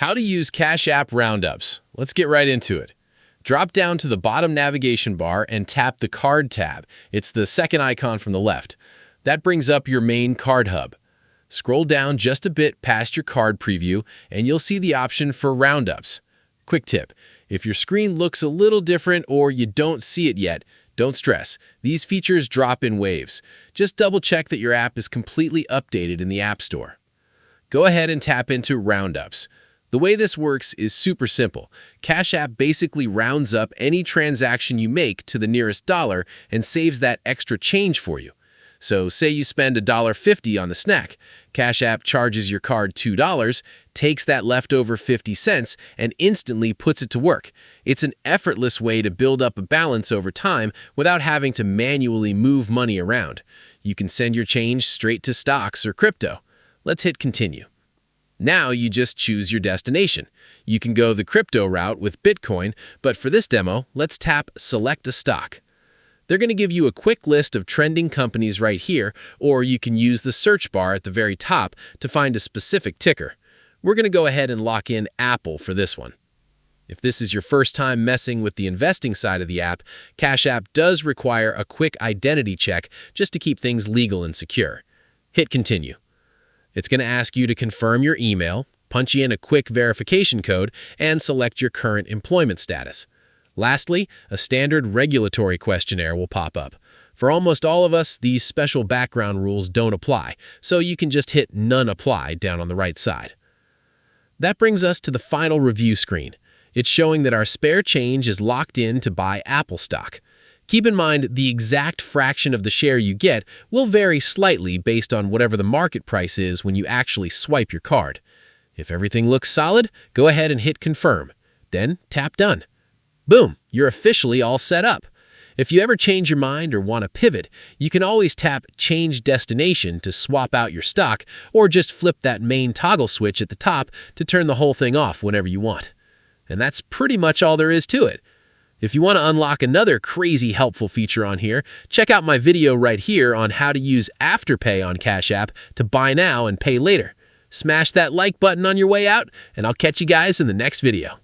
How to use Cash App roundups. Let's get right into it. Drop down to the bottom navigation bar and tap the Card tab. It's the second icon from the left. That brings up your main card hub. Scroll down just a bit past your card preview and you'll see the option for roundups. Quick tip, if your screen looks a little different or you don't see it yet, don't stress. These features drop in waves. Just double check that your app is completely updated in the App Store. Go ahead and tap into roundups. The way this works is super simple. Cash App basically rounds up any transaction you make to the nearest dollar and saves that extra change for you. So say you spend $1.50 on the snack. Cash App charges your card $2, takes that leftover 50 cents, and instantly puts it to work. It's an effortless way to build up a balance over time without having to manually move money around. You can send your change straight to stocks or crypto. Let's hit continue. Now you just choose your destination. You can go the crypto route with Bitcoin, but for this demo, let's tap Select a Stock. They're going to give you a quick list of trending companies right here, or you can use the search bar at the very top to find a specific ticker. We're going to go ahead and lock in Apple for this one. If this is your first time messing with the investing side of the app, Cash App does require a quick identity check just to keep things legal and secure. Hit continue. It's going to ask you to confirm your email, punch in a quick verification code, and select your current employment status. Lastly, a standard regulatory questionnaire will pop up. For almost all of us, these special background rules don't apply, so you can just hit None Apply down on the right side. That brings us to the final review screen. It's showing that our spare change is locked in to buy Apple stock. Keep in mind, the exact fraction of the share you get will vary slightly based on whatever the market price is when you actually swipe your card. If everything looks solid, go ahead and hit Confirm. Then tap Done. Boom, you're officially all set up. If you ever change your mind or want to pivot, you can always tap Change Destination to swap out your stock, or just flip that main toggle switch at the top to turn the whole thing off whenever you want. And that's pretty much all there is to it. If you want to unlock another crazy helpful feature on here, check out my video right here on how to use Afterpay on Cash App to buy now and pay later. Smash that like button on your way out, and I'll catch you guys in the next video.